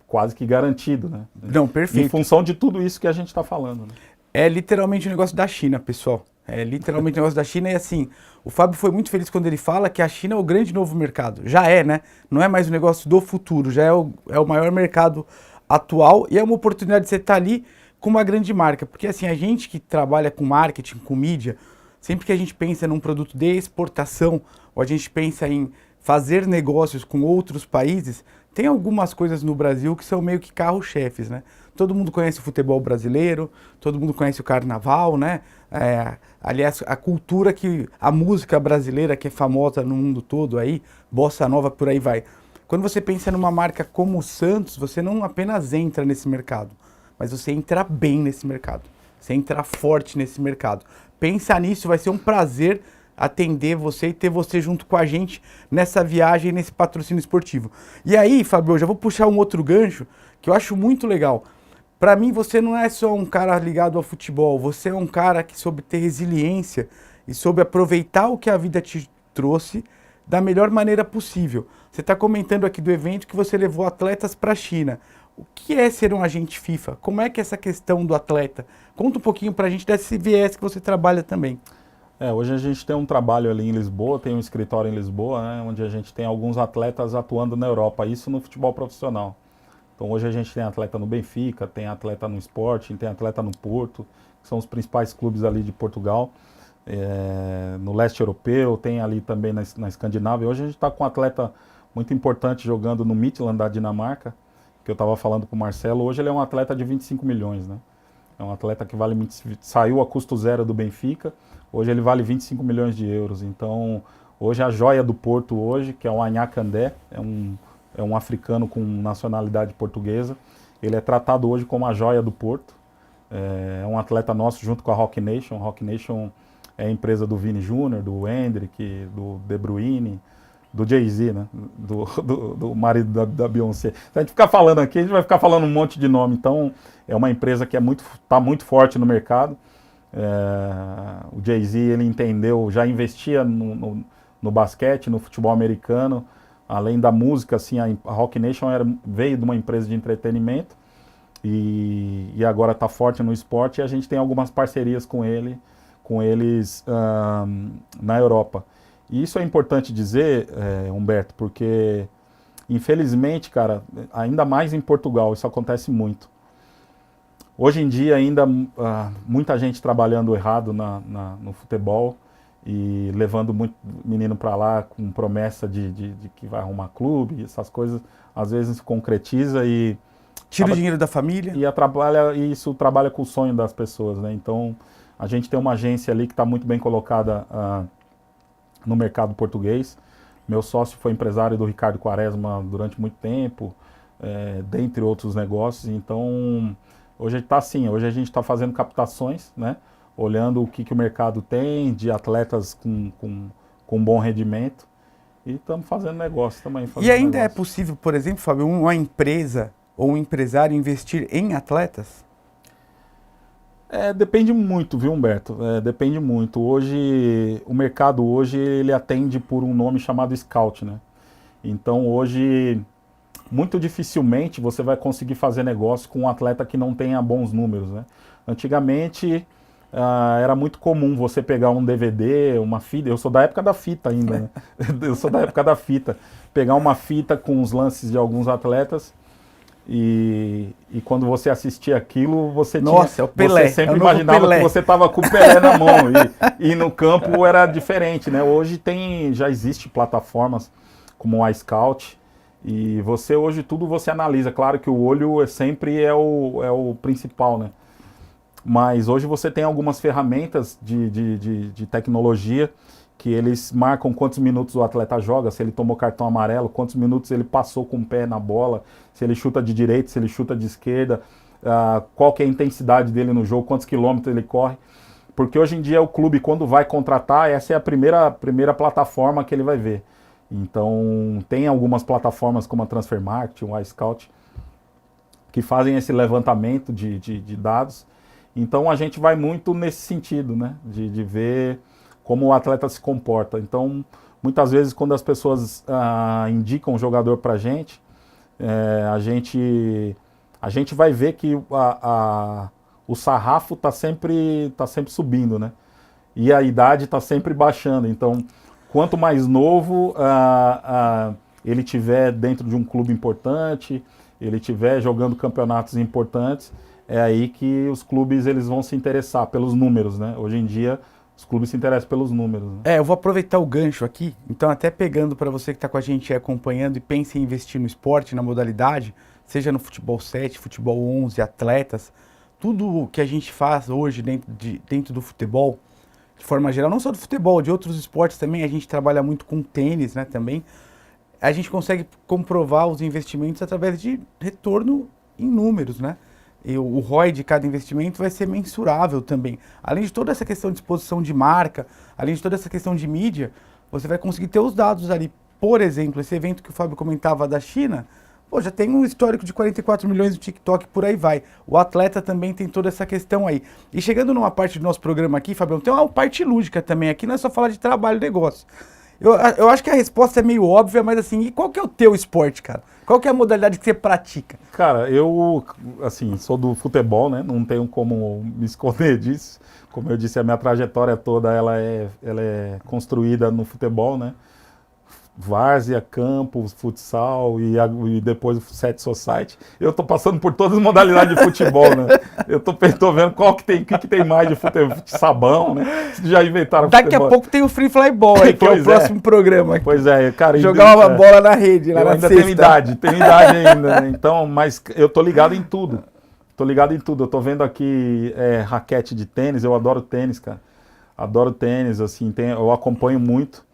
quase que garantido, né? Não, perfeito. Em função de tudo isso que a gente está falando. Né? É literalmente um negócio da China, pessoal. É literalmente um negócio da China e assim, o Fábio foi muito feliz quando ele fala que a China é o grande novo mercado. Já é, né? Não é mais um negócio do futuro, já é o maior mercado atual e é uma oportunidade de você estar ali com uma grande marca. Porque assim, a gente que trabalha com marketing, com mídia, sempre que a gente pensa num produto de exportação ou a gente pensa em fazer negócios com outros países, tem algumas coisas no Brasil que são meio que carro-chefes, né? Todo mundo conhece o futebol brasileiro, todo mundo conhece o carnaval, né? Aliás, a cultura a música brasileira que é famosa no mundo todo aí, bossa nova, por aí vai. Quando você pensa numa marca como o Santos, você não apenas entra nesse mercado, mas você entra bem nesse mercado. Você entra forte nesse mercado. Pensa nisso, vai ser um prazer atender você e ter você junto com a gente nessa viagem, nesse patrocínio esportivo. E aí, Fábio, eu já vou puxar um outro gancho que eu acho muito legal. Para mim, você não é só um cara ligado ao futebol, você é um cara que soube ter resiliência e soube aproveitar o que a vida te trouxe da melhor maneira possível. Você está comentando aqui do evento que você levou atletas para a China. O que é ser um agente FIFA? Como é que é essa questão do atleta? Conta um pouquinho para a gente desse viés que você trabalha também. Hoje a gente tem um trabalho ali em Lisboa, tem um escritório em Lisboa, né, onde a gente tem alguns atletas atuando na Europa, isso no futebol profissional. Então hoje a gente tem atleta no Benfica, tem atleta no Sporting, tem atleta no Porto, que são os principais clubes ali de Portugal, no leste europeu, tem ali também na Escandinávia. Hoje a gente está com um atleta muito importante jogando no Midtjylland da Dinamarca, que eu estava falando com o Marcelo. Hoje ele é um atleta de 25 milhões, né? É um atleta que saiu a custo zero do Benfica, hoje ele vale 25 milhões de euros. Então hoje a joia do Porto hoje, que é o Agnac Kandé, é um africano com nacionalidade portuguesa. Ele é tratado hoje como a joia do Porto. É um atleta nosso junto com a Rock Nation. A Rock Nation é a empresa do Vini Júnior, do Hendrick, do De Bruyne, do Jay-Z, né? Do marido da Beyoncé. Se a gente ficar falando aqui, a gente vai ficar falando um monte de nome. Então, é uma empresa que tá muito forte no mercado. O Jay-Z, ele entendeu, já investia no basquete, no futebol americano. Além da música, assim, a Rock Nation veio de uma empresa de entretenimento e agora está forte no esporte, e a gente tem algumas parcerias com eles na Europa. E isso é importante dizer, Humberto, porque infelizmente, cara, ainda mais em Portugal, isso acontece muito. Hoje em dia ainda muita gente trabalhando errado no futebol, e levando muito menino para lá com promessa de que vai arrumar clube, essas coisas às vezes se concretiza e tira o dinheiro da família e isso trabalha com o sonho das pessoas, né? Então a gente tem uma agência ali que está muito bem colocada no mercado português. Meu sócio foi empresário do Ricardo Quaresma durante muito tempo, dentre outros negócios. Então, hoje está assim, hoje a gente está fazendo captações, né? Olhando o que o mercado tem de atletas com bom rendimento e estamos fazendo negócio também. E ainda é possível, por exemplo, Fábio, uma empresa ou um empresário investir em atletas? Depende muito, viu, Humberto? Depende muito. Hoje, o mercado hoje, ele atende por um nome chamado Scout, né? Então, hoje, muito dificilmente você vai conseguir fazer negócio com um atleta que não tenha bons números, né? Antigamente, era muito comum você pegar um DVD, uma fita. Eu sou da época da fita ainda, né? Eu sou da época da fita. Pegar uma fita com os lances de alguns atletas e quando você assistia aquilo, você Nossa, é o Pelé, você sempre imaginava que você estava com o Pelé na mão e no campo era diferente, né? Hoje já existe plataformas como o iScout e hoje tudo você analisa. Claro que o olho sempre é o principal, né? Mas hoje você tem algumas ferramentas de tecnologia que eles marcam quantos minutos o atleta joga, se ele tomou cartão amarelo, quantos minutos ele passou com o pé na bola, se ele chuta de direita, se ele chuta de esquerda, qual que é a intensidade dele no jogo, quantos quilômetros ele corre. Porque hoje em dia o clube, quando vai contratar, essa é a primeira plataforma que ele vai ver. Então, tem algumas plataformas como a Transfermarkt, o iScout, que fazem esse levantamento de dados. Então, a gente vai muito nesse sentido, né? De ver como o atleta se comporta. Então, muitas vezes, quando as pessoas indicam um jogador para a gente vai ver que o sarrafo está sempre subindo, né? E a idade está sempre baixando. Então, quanto mais novo ele tiver dentro de um clube importante, ele tiver jogando campeonatos importantes, é aí que os clubes eles vão se interessar pelos números, né? Hoje em dia, os clubes se interessam pelos números. Né? Eu vou aproveitar o gancho aqui, então até pegando para você que está com a gente acompanhando e pensa em investir no esporte, na modalidade, seja no futebol 7, futebol 11, atletas, tudo que a gente faz hoje dentro do futebol, de forma geral, não só do futebol, de outros esportes também, a gente trabalha muito com tênis, né, também, a gente consegue comprovar os investimentos através de retorno em números, né? E o ROI de cada investimento vai ser mensurável também. Além de toda essa questão de exposição de marca, além de toda essa questão de mídia, você vai conseguir ter os dados ali. Por exemplo, esse evento que o Fábio comentava da China, já tem um histórico de 44 milhões no TikTok, por aí vai. O atleta também tem toda essa questão aí. E chegando numa parte do nosso programa aqui, Fábio, tem uma parte lúdica também aqui, não é só falar de trabalho e negócio. Eu acho que a resposta é meio óbvia, mas assim, e qual que é o teu esporte, cara? Qual que é a modalidade que você pratica? Cara, eu, assim, sou do futebol, né? Não tenho como me esconder disso. Como eu disse, a minha trajetória toda, ela é construída no futebol, né? Várzea, campo, futsal e depois o Set Society. Eu tô passando por todas as modalidades de futebol, né? Eu tô vendo o que tem mais de futebol, sabão, né? Já inventaram Daqui futebol. A pouco tem o Free Fly Ball aí, que é o próximo programa. Aqui. Pois é, cara. Jogar uma bola na rede, lá eu na ainda sexta. tenho idade ainda, né? Então, mas eu tô ligado em tudo. Eu tô vendo aqui raquete de tênis, eu adoro tênis, cara. Adoro tênis, assim, eu acompanho muito.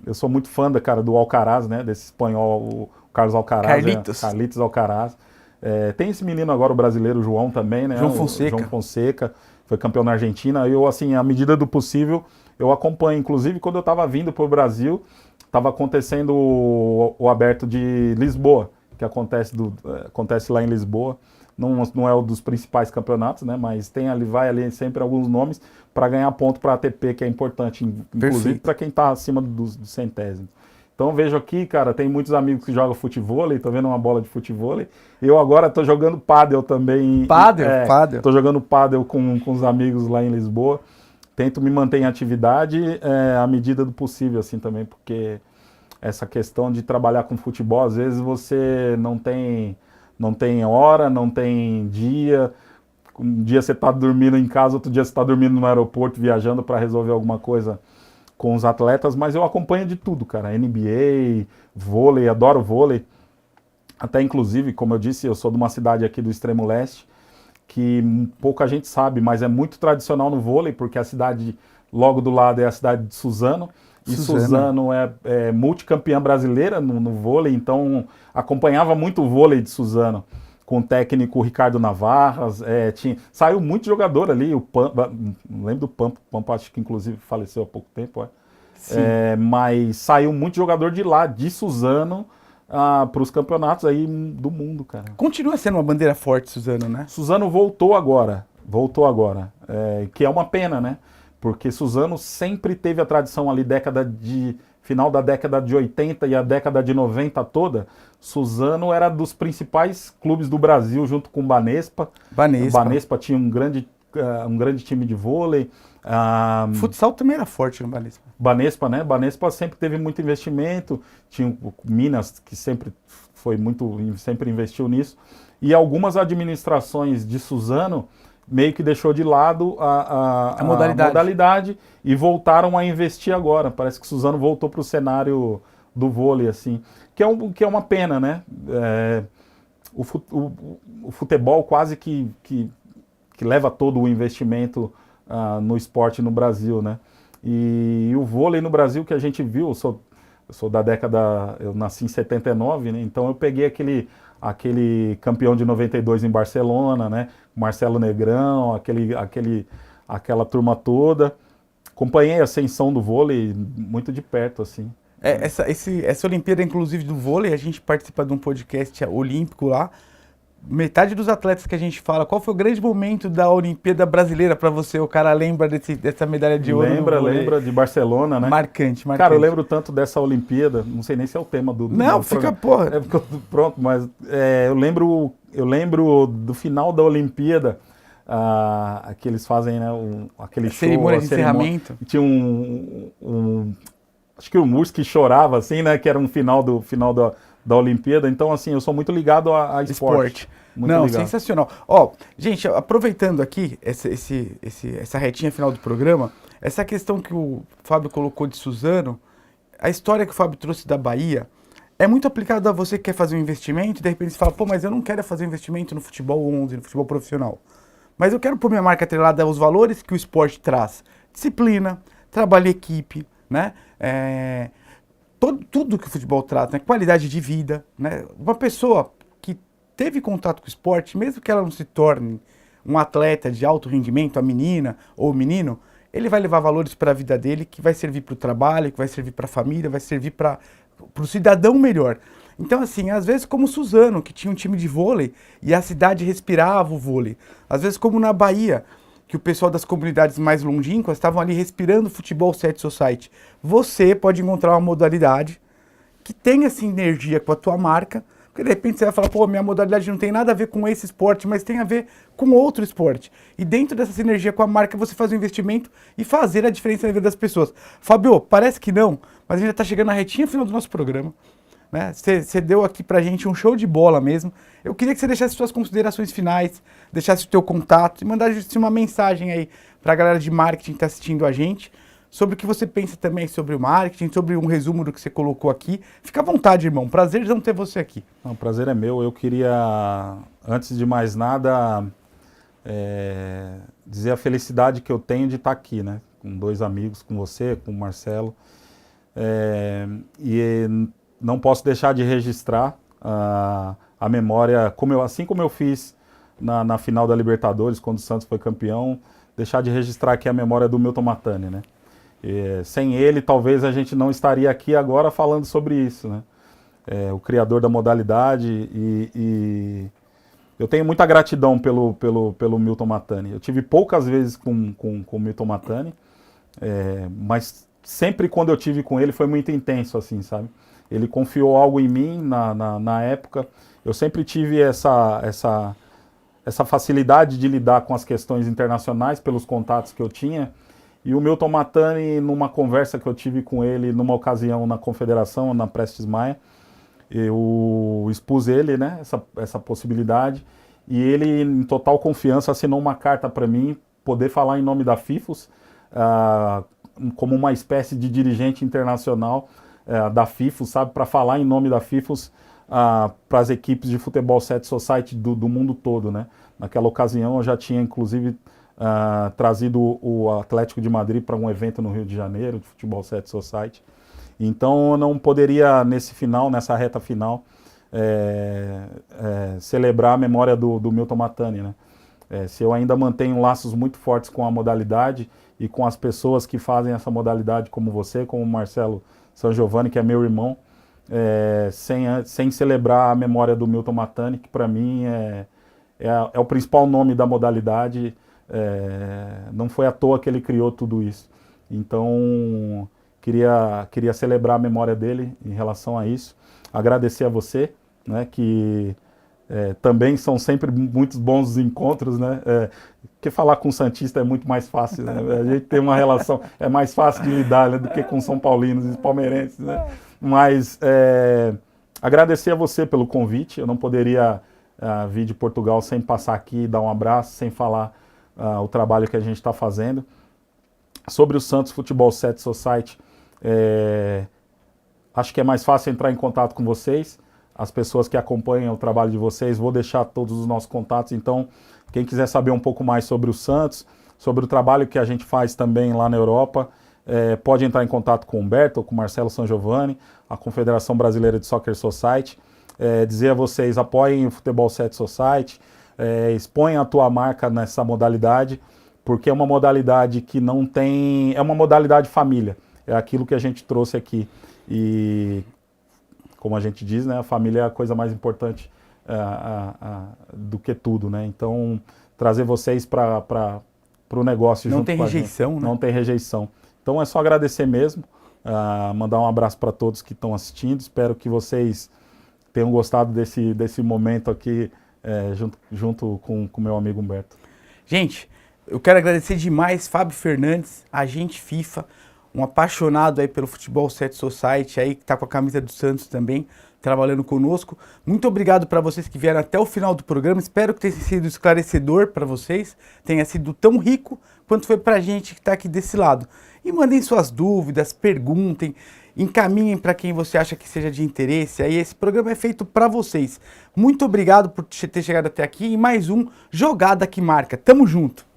Eu sou muito fã do Alcaraz, né? Desse espanhol, o Carlos Alcaraz. Carlitos Alcaraz. Tem esse menino agora, o brasileiro, o João também, né? João Fonseca. João Fonseca, foi campeão na Argentina. Eu, assim, à medida do possível, eu acompanho. Inclusive, quando eu estava vindo para o Brasil, estava acontecendo o Aberto de Lisboa, que acontece lá em Lisboa. Não é um dos principais campeonatos, né? Mas vai ali sempre alguns nomes para ganhar ponto para a ATP, que é importante, inclusive para quem está acima dos centésimos. Então vejo aqui, cara, tem muitos amigos que jogam futevôlei, tô vendo uma bola de futevôlei. Eu agora tô jogando pádel também. Pádel? Tô jogando pádel com os amigos lá em Lisboa. Tento me manter em atividade à medida do possível, assim, também, porque essa questão de trabalhar com futebol, às vezes você não tem hora, não tem dia. Um dia você está dormindo em casa, outro dia você está dormindo no aeroporto, viajando para resolver alguma coisa com os atletas, mas eu acompanho de tudo, cara. NBA, vôlei, adoro vôlei. Até inclusive, como eu disse, eu sou de uma cidade aqui do extremo leste, que pouca gente sabe, mas é muito tradicional no vôlei, porque a cidade logo do lado é a cidade de Suzano, E Suzano é multicampeã brasileira no vôlei, então acompanhava muito o vôlei de Suzano, com o técnico Ricardo Navarras, saiu muito jogador ali, lembro do Pampa, acho que inclusive faleceu há pouco tempo, mas saiu muito jogador de lá, de Suzano, para os campeonatos aí do mundo, cara. Continua sendo uma bandeira forte, Suzano, né? Suzano voltou agora, que é uma pena, né? Porque Suzano sempre teve a tradição ali, final da década de 80 e a década de 90 toda. Suzano era dos principais clubes do Brasil, junto com o Banespa. Banespa tinha um grande time de vôlei. Futsal também era forte no Banespa. Banespa, né? Banespa sempre teve muito investimento. Tinha o Minas, que sempre investiu nisso. E algumas administrações de Suzano meio que deixou de lado a modalidade e voltaram a investir agora. Parece que Suzano voltou para o cenário do vôlei, assim, que é uma pena, né? O futebol quase que leva todo o investimento no esporte no Brasil, né? E o vôlei no Brasil que a gente viu, eu sou da década, eu nasci em 79, né? Então eu peguei aquele campeão de 92 em Barcelona, né? Marcelo Negrão, aquela turma toda. Acompanhei a ascensão do vôlei muito de perto, assim. Essa Olimpíada, inclusive, do vôlei, a gente participa de um podcast olímpico lá. Metade dos atletas que a gente fala, qual foi o grande momento da Olimpíada brasileira para você? O cara lembra dessa medalha de ouro? Lembra de Barcelona, né? Marcante. Cara, eu lembro tanto dessa Olimpíada, não sei nem se é o tema do Não, fica porra. Pronto, mas eu lembro do final da Olimpíada, que eles fazem, né, aquele show. Cerimônia de encerramento. Tinha acho que o Murski chorava, assim, né, que era um final da Olimpíada. Então, assim, eu sou muito ligado a esporte. Não, sensacional. Ó, gente, aproveitando aqui essa retinha final do programa, essa questão que o Fábio colocou de Suzano, a história que o Fábio trouxe da Bahia, é muito aplicado a você que quer fazer um investimento e de repente você fala, pô, mas eu não quero fazer investimento no futebol 11, no futebol profissional. Mas eu quero pôr minha marca atrelada aos valores que o esporte traz. Disciplina, trabalho em equipe, né? Tudo que o futebol trata, né? Qualidade de vida, né? Uma pessoa que teve contato com o esporte, mesmo que ela não se torne um atleta de alto rendimento, a menina ou o menino, ele vai levar valores para a vida dele que vai servir para o trabalho, que vai servir para a família, vai servir para o cidadão melhor. Então, assim, às vezes como Suzano, que tinha um time de vôlei e a cidade respirava o vôlei. Às vezes como na Bahia, que o pessoal das comunidades mais longínquas estavam ali respirando futebol set society. Você pode encontrar uma modalidade que tenha sinergia com a tua marca, porque de repente você vai falar, pô, minha modalidade não tem nada a ver com esse esporte, mas tem a ver com outro esporte. E dentro dessa sinergia com a marca, você faz um investimento e fazer a diferença na vida das pessoas. Fábio, parece que não, mas a gente já está chegando na retinha final do nosso programa. Você deu aqui pra gente um show de bola mesmo. Eu queria que você deixasse suas considerações finais, deixasse o teu contato e mandasse uma mensagem aí pra galera de marketing que tá assistindo a gente, sobre o que você pensa também sobre o marketing, sobre um resumo do que você colocou aqui. Fica à vontade, irmão. Prazer de não ter você aqui. O prazer é meu. Eu queria, antes de mais nada, dizer a felicidade que eu tenho de estar aqui, né? Com dois amigos, com você, com o Marcelo. Não posso deixar de registrar a memória, assim como eu fiz na final da Libertadores, quando o Santos foi campeão, deixar de registrar aqui a memória do Milton Matani, né? Sem ele, talvez a gente não estaria aqui agora falando sobre isso, né? O criador da modalidade e eu tenho muita gratidão pelo Milton Matani. Eu tive poucas vezes com o Milton Matani, mas sempre quando eu tive com ele foi muito intenso, assim, sabe? Ele confiou algo em mim na época. Eu sempre tive essa facilidade de lidar com as questões internacionais pelos contatos que eu tinha. E o Milton Matani, numa conversa que eu tive com ele, numa ocasião na Confederação, na Prestes Maia, eu expus ele, né, essa possibilidade. E ele, em total confiança, assinou uma carta para mim, poder falar em nome da FIFUS, como uma espécie de dirigente internacional da FIFUS, sabe, para falar em nome da FIFUS para as equipes de futebol set society do mundo todo, né? Naquela ocasião eu já tinha inclusive trazido o Atlético de Madrid para um evento no Rio de Janeiro, de Futebol 7 Society. Então eu não poderia, nessa reta final, celebrar a memória do Milton Mattani, né? Se eu ainda mantenho laços muito fortes com a modalidade e com as pessoas que fazem essa modalidade, como você, como o Marcelo Sangiovanni, que é meu irmão, sem celebrar a memória do Milton Mattani, que para mim é o principal nome da modalidade, não foi à toa que ele criou tudo isso. Então, queria celebrar a memória dele em relação a isso, agradecer a você, né, que também são sempre muitos bons encontros, né? Porque falar com o santista é muito mais fácil, né? A gente tem uma relação, é mais fácil de lidar, né, do que com são paulinos e palmeirenses, né? Mas agradecer a você pelo convite. Eu não poderia vir de Portugal sem passar aqui, dar um abraço, sem falar o trabalho que a gente está fazendo. Sobre o Santos Futebol 7 Society, acho que é mais fácil entrar em contato com vocês. As pessoas que acompanham o trabalho de vocês, vou deixar todos os nossos contatos. Então, quem quiser saber um pouco mais sobre o Santos, sobre o trabalho que a gente faz também lá na Europa, pode entrar em contato com o Humberto ou com o Marcelo Sangiovanni, a Confederação Brasileira de Soccer Society. Dizer a vocês, apoiem o Futebol 7 Society, exponham a tua marca nessa modalidade, porque é uma modalidade que não tem... É uma modalidade família, é aquilo que a gente trouxe aqui. E, como a gente diz, né, a família é a coisa mais importante do que tudo, né? Então, trazer vocês para o negócio junto com a gente. Não tem rejeição, né? Não tem rejeição. Então, é só agradecer mesmo, mandar um abraço para todos que estão assistindo. Espero que vocês tenham gostado desse momento aqui junto com o meu amigo Humberto. Gente, eu quero agradecer demais Fábio Fernandes, agente FIFA, um apaixonado aí pelo Futebol 7 Society, aí, que está com a camisa do Santos também, trabalhando conosco. Muito obrigado para vocês que vieram até o final do programa. Espero que tenha sido esclarecedor para vocês, tenha sido tão rico quanto foi para a gente que está aqui desse lado. E mandem suas dúvidas, perguntem, encaminhem para quem você acha que seja de interesse. Aí esse programa é feito para vocês. Muito obrigado por ter chegado até aqui e mais um Jogada que Marca. Tamo junto!